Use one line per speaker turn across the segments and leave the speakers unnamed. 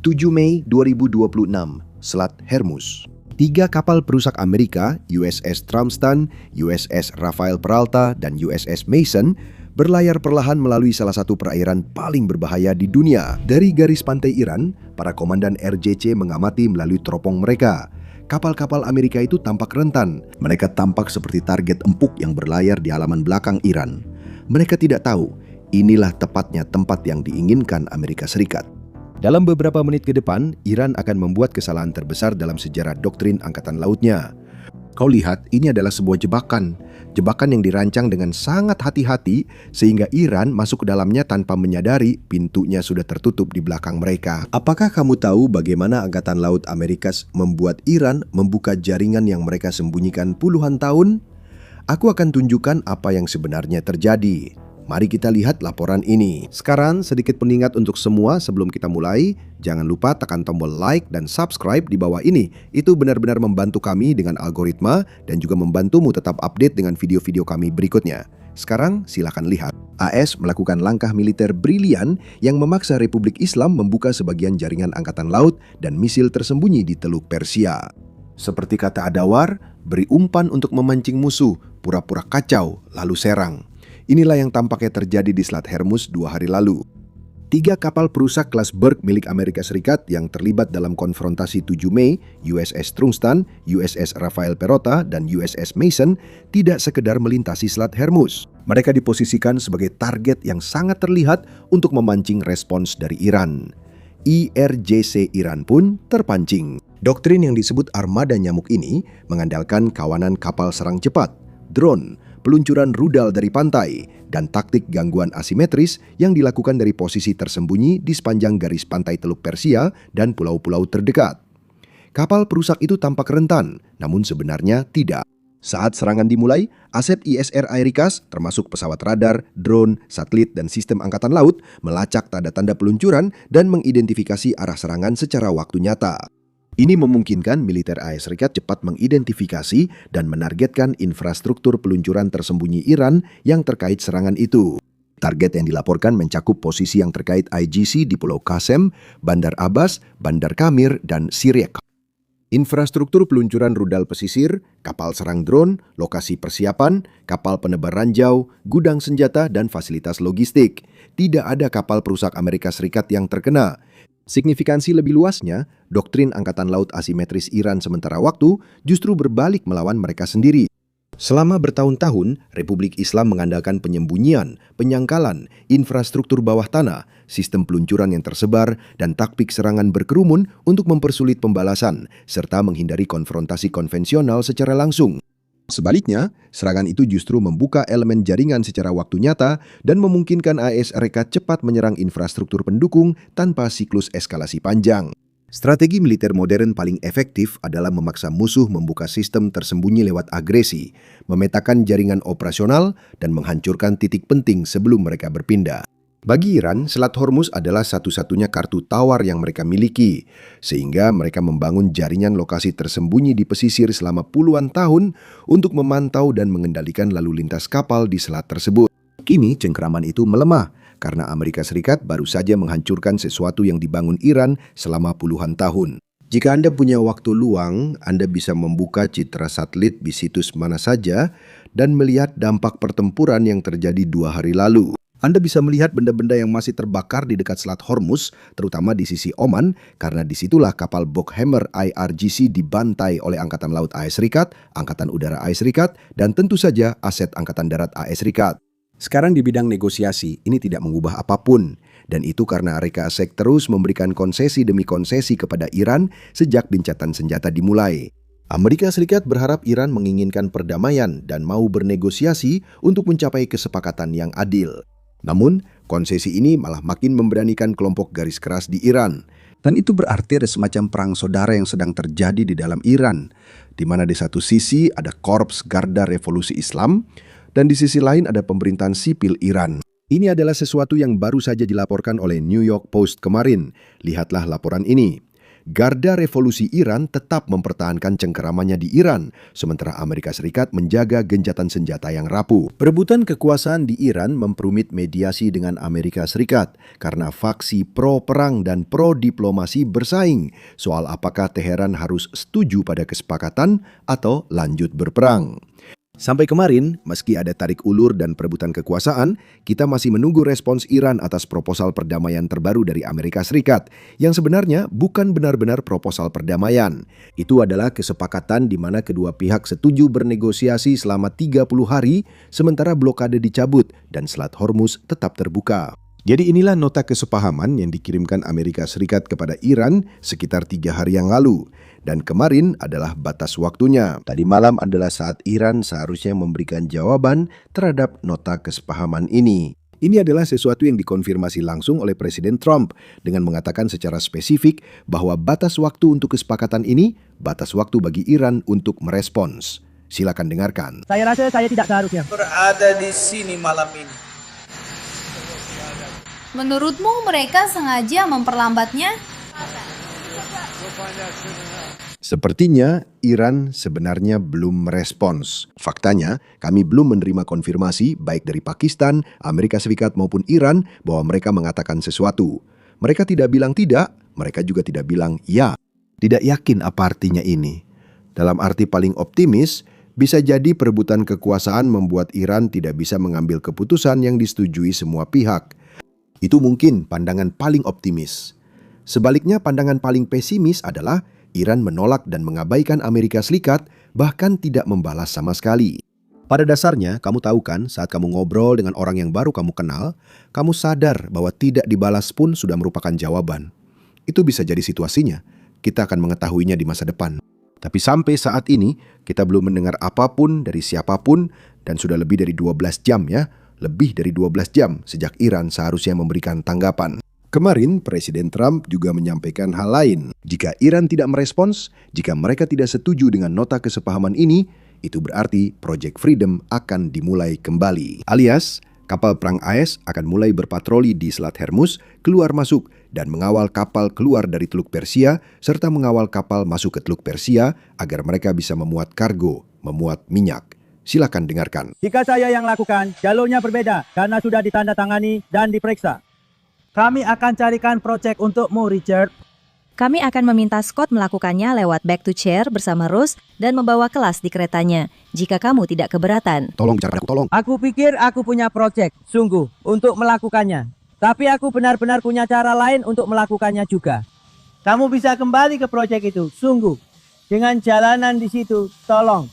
7 Mei 2026, Selat Hormuz. 3 kapal perusak Amerika, USS Trumpston, USS Rafael Peralta, dan USS Mason berlayar perlahan melalui salah satu perairan paling berbahaya di dunia. Dari garis pantai Iran, para komandan RJC mengamati melalui teropong mereka. Kapal-kapal Amerika itu tampak rentan. Mereka tampak seperti target empuk yang berlayar di halaman belakang Iran. Mereka tidak tahu, inilah tepatnya tempat yang diinginkan Amerika Serikat. Dalam beberapa menit ke depan, Iran akan membuat kesalahan terbesar dalam sejarah doktrin Angkatan Lautnya. Kau lihat, ini adalah sebuah jebakan. Jebakan yang dirancang dengan sangat hati-hati sehingga Iran masuk ke dalamnya tanpa menyadari pintunya sudah tertutup di belakang mereka. Apakah kamu tahu bagaimana Angkatan Laut Amerika membuat Iran membuka jaringan yang mereka sembunyikan puluhan tahun? Aku akan tunjukkan apa yang sebenarnya terjadi. Mari kita lihat laporan ini. Sekarang sedikit pengingat untuk semua sebelum kita mulai. Jangan lupa tekan tombol like dan subscribe di bawah ini. Itu benar-benar membantu kami dengan algoritma dan juga membantumu tetap update dengan video-video kami berikutnya. Sekarang silakan lihat. AS melakukan langkah militer brilian yang memaksa Republik Islam membuka sebagian jaringan angkatan laut dan misil tersembunyi di Teluk Persia. Seperti kata Adawar, beri umpan untuk memancing musuh, pura-pura kacau, lalu serang. Inilah yang tampaknya terjadi di Selat Hormuz 2 hari lalu. 3 kapal perusak kelas Burke milik Amerika Serikat yang terlibat dalam konfrontasi 7 Mei, USS Trumpston, USS Rafael Peralta, dan USS Mason tidak sekedar melintasi Selat Hormuz. Mereka diposisikan sebagai target yang sangat terlihat untuk memancing respons dari Iran. IRJC Iran pun terpancing. Doktrin yang disebut armada nyamuk ini mengandalkan kawanan kapal serang cepat, drone, peluncuran rudal dari pantai, dan taktik gangguan asimetris yang dilakukan dari posisi tersembunyi di sepanjang garis pantai Teluk Persia dan pulau-pulau terdekat. Kapal perusak itu tampak rentan, namun sebenarnya tidak. Saat serangan dimulai, aset ISR Airikas, termasuk pesawat radar, drone, satelit, dan sistem angkatan laut, melacak tanda-tanda peluncuran dan mengidentifikasi arah serangan secara waktu nyata. Ini memungkinkan militer AS Serikat cepat mengidentifikasi dan menargetkan infrastruktur peluncuran tersembunyi Iran yang terkait serangan itu. Target yang dilaporkan mencakup posisi yang terkait IGC di Pulau Qasem, Bandar Abbas, Bandar Kamir, dan Sirik. Infrastruktur peluncuran rudal pesisir, kapal serang drone, lokasi persiapan, kapal penebar ranjau, gudang senjata, dan fasilitas logistik. Tidak ada kapal perusak Amerika Serikat yang terkena. Signifikansi lebih luasnya, doktrin Angkatan Laut asimetris Iran sementara waktu justru berbalik melawan mereka sendiri. Selama bertahun-tahun, Republik Islam mengandalkan penyembunyian, penyangkalan, infrastruktur bawah tanah, sistem peluncuran yang tersebar, dan taktik serangan berkerumun untuk mempersulit pembalasan, serta menghindari konfrontasi konvensional secara langsung. Sebaliknya, serangan itu justru membuka elemen jaringan secara waktu nyata dan memungkinkan AS Serikat cepat menyerang infrastruktur pendukung tanpa siklus eskalasi panjang. Strategi militer modern paling efektif adalah memaksa musuh membuka sistem tersembunyi lewat agresi, memetakan jaringan operasional, dan menghancurkan titik penting sebelum mereka berpindah. Bagi Iran, Selat Hormuz adalah satu-satunya kartu tawar yang mereka miliki, sehingga mereka membangun jaringan lokasi tersembunyi di pesisir selama puluhan tahun untuk memantau dan mengendalikan lalu lintas kapal di selat tersebut. Kini cengkraman itu melemah karena Amerika Serikat baru saja menghancurkan sesuatu yang dibangun Iran selama puluhan tahun. Jika Anda punya waktu luang, Anda bisa membuka citra satelit di situs mana saja dan melihat dampak pertempuran yang terjadi 2 hari lalu. Anda bisa melihat benda-benda yang masih terbakar di dekat Selat Hormuz, terutama di sisi Oman, karena disitulah kapal Bockhammer IRGC dibantai oleh Angkatan Laut AS Serikat, Angkatan Udara AS Serikat, dan tentu saja aset Angkatan Darat AS Serikat. Sekarang di bidang negosiasi, ini tidak mengubah apapun. Dan itu karena Amerika Serikat terus memberikan konsesi demi konsesi kepada Iran sejak gencatan senjata dimulai. Amerika Serikat berharap Iran menginginkan perdamaian dan mau bernegosiasi untuk mencapai kesepakatan yang adil. Namun, konsesi ini malah makin memberanikan kelompok garis keras di Iran. Dan itu berarti ada semacam perang saudara yang sedang terjadi di dalam Iran, di mana di satu sisi ada Korps Garda Revolusi Islam, dan di sisi lain ada pemerintahan sipil Iran. Ini adalah sesuatu yang baru saja dilaporkan oleh New York Post kemarin. Lihatlah laporan ini. Garda Revolusi Iran tetap mempertahankan cengkeramannya di Iran, sementara Amerika Serikat menjaga gencatan senjata yang rapuh. Perebutan kekuasaan di Iran memperumit mediasi dengan Amerika Serikat karena faksi pro-perang dan pro-diplomasi bersaing soal apakah Teheran harus setuju pada kesepakatan atau lanjut berperang. Sampai kemarin, meski ada tarik ulur dan perebutan kekuasaan, kita masih menunggu respons Iran atas proposal perdamaian terbaru dari Amerika Serikat, yang sebenarnya bukan benar-benar proposal perdamaian. Itu adalah kesepakatan di mana kedua pihak setuju bernegosiasi selama 30 hari, sementara blokade dicabut dan Selat Hormuz tetap terbuka. Jadi inilah nota kesepahaman yang dikirimkan Amerika Serikat kepada Iran sekitar 3 hari yang lalu. Dan kemarin adalah batas waktunya. Tadi malam adalah saat Iran seharusnya memberikan jawaban terhadap nota kesepahaman ini. Ini adalah sesuatu yang dikonfirmasi langsung oleh Presiden Trump dengan mengatakan secara spesifik bahwa batas waktu untuk kesepakatan ini, batas waktu bagi Iran untuk merespons. Silakan dengarkan.
Saya rasa saya tidak seharusnya
berada di sini malam ini.
Menurutmu mereka sengaja memperlambatnya?
Sepertinya Iran sebenarnya belum merespons. Faktanya, kami belum menerima konfirmasi baik dari Pakistan, Amerika Serikat maupun Iran bahwa mereka mengatakan sesuatu. Mereka tidak bilang tidak, mereka juga tidak bilang ya. Tidak yakin apa artinya ini. Dalam arti paling optimis, bisa jadi perebutan kekuasaan membuat Iran tidak bisa mengambil keputusan yang disetujui semua pihak. Itu mungkin pandangan paling optimis. Sebaliknya, pandangan paling pesimis adalah Iran menolak dan mengabaikan Amerika Serikat, bahkan tidak membalas sama sekali. Pada dasarnya, kamu tahu kan, saat kamu ngobrol dengan orang yang baru kamu kenal, kamu sadar bahwa tidak dibalas pun sudah merupakan jawaban. Itu bisa jadi situasinya. Kita akan mengetahuinya di masa depan. Tapi sampai saat ini, kita belum mendengar apapun dari siapapun, dan sudah lebih dari 12 jam ya, lebih dari 12 jam sejak Iran seharusnya memberikan tanggapan. Kemarin, Presiden Trump juga menyampaikan hal lain. Jika Iran tidak merespons, jika mereka tidak setuju dengan nota kesepahaman ini, itu berarti Project Freedom akan dimulai kembali. Alias, kapal perang AS akan mulai berpatroli di Selat Hormuz, keluar masuk, dan mengawal kapal keluar dari Teluk Persia, serta mengawal kapal masuk ke Teluk Persia agar mereka bisa memuat kargo, memuat minyak. Silakan dengarkan.
Jika saya yang lakukan, jalurnya berbeda karena sudah ditandatangani dan diperiksa. Kami akan carikan proyek untukmu, Richard.
Kami akan meminta Scott melakukannya lewat back to chair bersama Rose dan membawa kelas di keretanya, jika kamu tidak keberatan.
Tolong bicara padaku, tolong.
Aku pikir aku punya proyek, sungguh, untuk melakukannya. Tapi aku benar-benar punya cara lain untuk melakukannya juga. Kamu bisa kembali ke proyek itu, sungguh. Dengan jalanan di situ, tolong.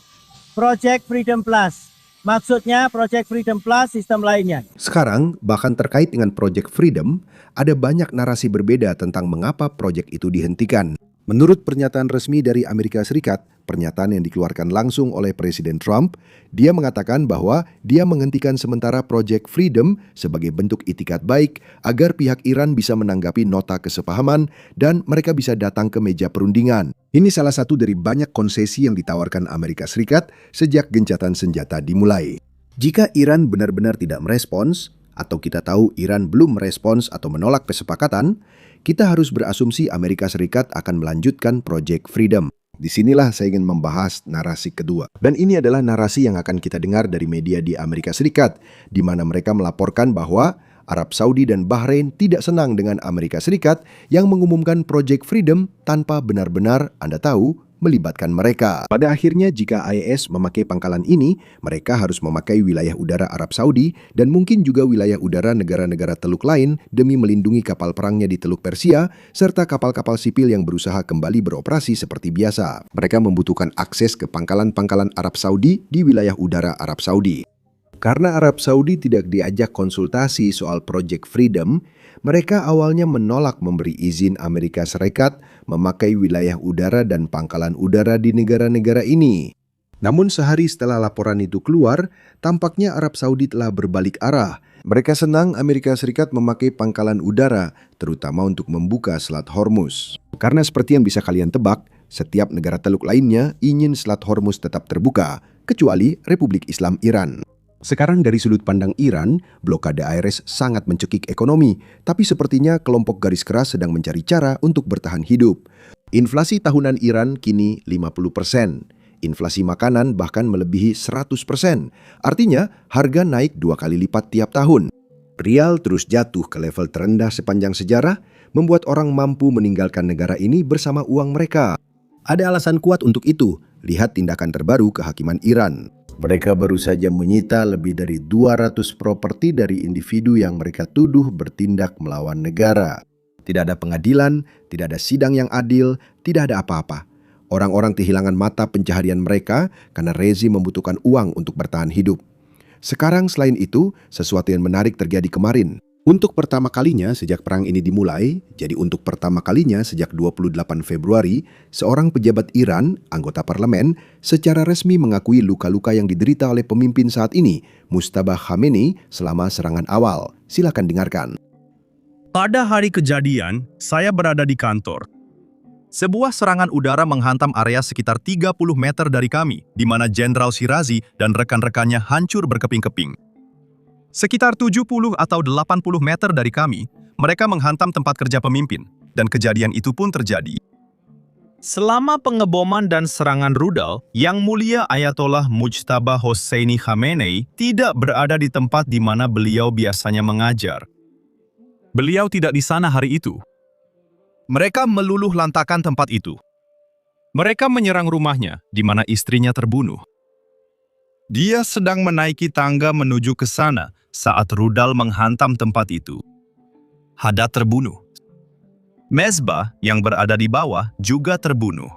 Project Freedom Plus. Maksudnya Project Freedom Plus sistem lainnya.
Sekarang, bahkan terkait dengan Project Freedom, ada banyak narasi berbeda tentang mengapa proyek itu dihentikan. Menurut pernyataan resmi dari Amerika Serikat, pernyataan yang dikeluarkan langsung oleh Presiden Trump, dia mengatakan bahwa dia menghentikan sementara Project Freedom sebagai bentuk itikat baik agar pihak Iran bisa menanggapi nota kesepahaman dan mereka bisa datang ke meja perundingan. Ini salah satu dari banyak konsesi yang ditawarkan Amerika Serikat sejak gencatan senjata dimulai. Jika Iran benar-benar tidak merespons, atau kita tahu Iran belum merespons atau menolak kesepakatan, kita harus berasumsi Amerika Serikat akan melanjutkan Project Freedom. Disinilah saya ingin membahas narasi kedua. Dan ini adalah narasi yang akan kita dengar dari media di Amerika Serikat, di mana mereka melaporkan bahwa Arab Saudi dan Bahrain tidak senang dengan Amerika Serikat yang mengumumkan Project Freedom tanpa benar-benar, Anda tahu, melibatkan mereka. Pada akhirnya, jika IAS memakai pangkalan ini, mereka harus memakai wilayah udara Arab Saudi dan mungkin juga wilayah udara negara-negara Teluk lain demi melindungi kapal perangnya di Teluk Persia, serta kapal-kapal sipil yang berusaha kembali beroperasi seperti biasa. Mereka membutuhkan akses ke pangkalan-pangkalan Arab Saudi di wilayah udara Arab Saudi. Karena Arab Saudi tidak diajak konsultasi soal Project Freedom, mereka awalnya menolak memberi izin Amerika Serikat memakai wilayah udara dan pangkalan udara di negara-negara ini. Namun sehari setelah laporan itu keluar, tampaknya Arab Saudi telah berbalik arah. Mereka senang Amerika Serikat memakai pangkalan udara, terutama untuk membuka Selat Hormuz. Karena seperti yang bisa kalian tebak, setiap negara Teluk lainnya ingin Selat Hormuz tetap terbuka, kecuali Republik Islam Iran. Sekarang dari sudut pandang Iran, blokade ARS sangat mencekik ekonomi, tapi sepertinya kelompok garis keras sedang mencari cara untuk bertahan hidup. Inflasi tahunan Iran kini 50%. Inflasi makanan bahkan melebihi 100%. Artinya, harga naik 2 kali lipat tiap tahun. Rial terus jatuh ke level terendah sepanjang sejarah, membuat orang mampu meninggalkan negara ini bersama uang mereka. Ada alasan kuat untuk itu. Lihat tindakan terbaru kehakiman Iran. Mereka baru saja menyita lebih dari 200 properti dari individu yang mereka tuduh bertindak melawan negara. Tidak ada pengadilan, tidak ada sidang yang adil, tidak ada apa-apa. Orang-orang kehilangan mata pencaharian mereka karena rezim membutuhkan uang untuk bertahan hidup. Sekarang selain itu, sesuatu yang menarik terjadi kemarin. Untuk pertama kalinya sejak perang ini dimulai, jadi untuk pertama kalinya sejak 28 Februari, seorang pejabat Iran, anggota parlemen, secara resmi mengakui luka-luka yang diderita oleh pemimpin saat ini, Mujtaba Khamenei, selama serangan awal. Silakan dengarkan.
Pada hari kejadian, saya berada di kantor. Sebuah serangan udara menghantam area sekitar 30 meter dari kami, di mana Jenderal Shirazi dan rekan-rekannya hancur berkeping-keping. Sekitar 70 atau 80 meter dari kami, mereka menghantam tempat kerja pemimpin, dan kejadian itu pun terjadi. Selama pengeboman dan serangan rudal, Yang Mulia Ayatollah Mujtaba Hosseini Khamenei tidak berada di tempat di mana beliau biasanya mengajar. Beliau tidak di sana hari itu. Mereka meluluh lantakan tempat itu. Mereka menyerang rumahnya, di mana istrinya terbunuh. Dia sedang menaiki tangga menuju ke sana saat rudal menghantam tempat itu. Haddad terbunuh. Mezbah yang berada di bawah juga terbunuh.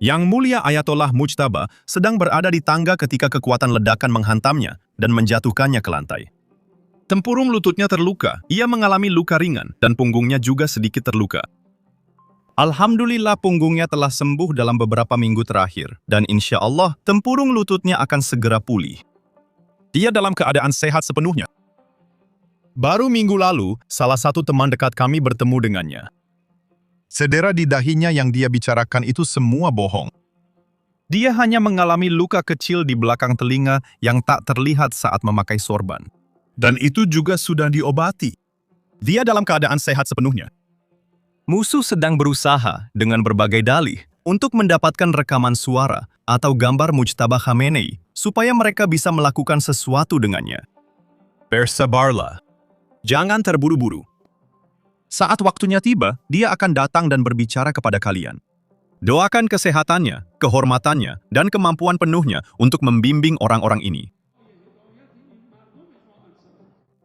Yang Mulia Ayatollah Mujtaba sedang berada di tangga ketika kekuatan ledakan menghantamnya dan menjatuhkannya ke lantai. Tempurung lututnya terluka, ia mengalami luka ringan dan punggungnya juga sedikit terluka. Alhamdulillah punggungnya telah sembuh dalam beberapa minggu terakhir dan insya Allah tempurung lututnya akan segera pulih. Dia dalam keadaan sehat sepenuhnya. Baru minggu lalu, salah satu teman dekat kami bertemu dengannya. Sedera di dahinya yang dia bicarakan itu semua bohong. Dia hanya mengalami luka kecil di belakang telinga yang tak terlihat saat memakai sorban. Dan itu juga sudah diobati. Dia dalam keadaan sehat sepenuhnya. Musuh sedang berusaha dengan berbagai dalih untuk mendapatkan rekaman suara atau gambar Mujtaba Khamenei supaya mereka bisa melakukan sesuatu dengannya. Bersabarlah. Jangan terburu-buru. Saat waktunya tiba, dia akan datang dan berbicara kepada kalian. Doakan kesehatannya, kehormatannya, dan kemampuan penuhnya untuk membimbing orang-orang ini.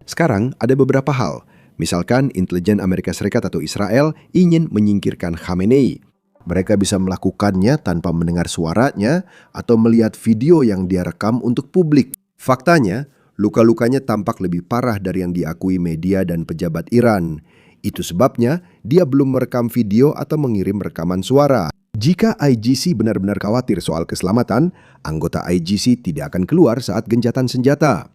Sekarang ada beberapa hal, misalkan intelijen Amerika Serikat atau Israel ingin menyingkirkan Khamenei. Mereka bisa melakukannya tanpa mendengar suaranya atau melihat video yang dia rekam untuk publik. Faktanya, luka-lukanya tampak lebih parah dari yang diakui media dan pejabat Iran. Itu sebabnya dia belum merekam video atau mengirim rekaman suara. Jika IGC benar-benar khawatir soal keselamatan, anggota IGC tidak akan keluar saat gencatan senjata.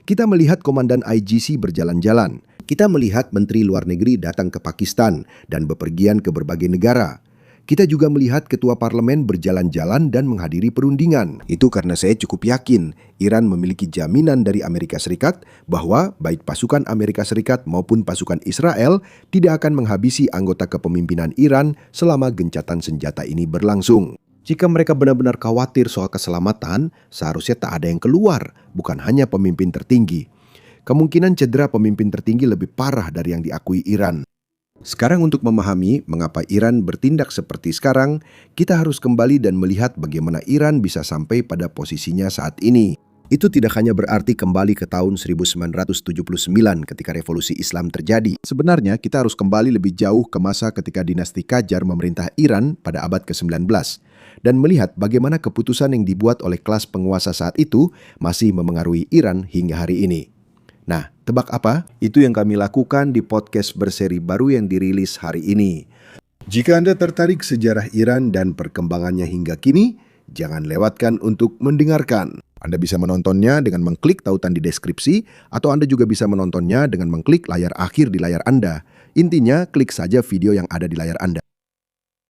Kita melihat komandan IGC berjalan-jalan. Kita melihat Menteri Luar Negeri datang ke Pakistan dan bepergian ke berbagai negara. Kita juga melihat ketua parlemen berjalan-jalan dan menghadiri perundingan. Itu karena saya cukup yakin Iran memiliki jaminan dari Amerika Serikat bahwa baik pasukan Amerika Serikat maupun pasukan Israel tidak akan menghabisi anggota kepemimpinan Iran selama gencatan senjata ini berlangsung. Jika mereka benar-benar khawatir soal keselamatan, seharusnya tak ada yang keluar, bukan hanya pemimpin tertinggi. Kemungkinan cedera pemimpin tertinggi lebih parah dari yang diakui Iran. Sekarang untuk memahami mengapa Iran bertindak seperti sekarang, kita harus kembali dan melihat bagaimana Iran bisa sampai pada posisinya saat ini. Itu tidak hanya berarti kembali ke tahun 1979 ketika revolusi Islam terjadi. Sebenarnya kita harus kembali lebih jauh ke masa ketika dinasti Qajar memerintah Iran pada abad ke-19 dan melihat bagaimana keputusan yang dibuat oleh kelas penguasa saat itu masih memengaruhi Iran hingga hari ini. Nah, tebak apa? Itu yang kami lakukan di podcast berseri baru yang dirilis hari ini. Jika Anda tertarik sejarah Iran dan perkembangannya hingga kini, jangan lewatkan untuk mendengarkan. Anda bisa menontonnya dengan mengklik tautan di deskripsi, atau Anda juga bisa menontonnya dengan mengklik layar akhir di layar Anda. Intinya, klik saja video yang ada di layar Anda.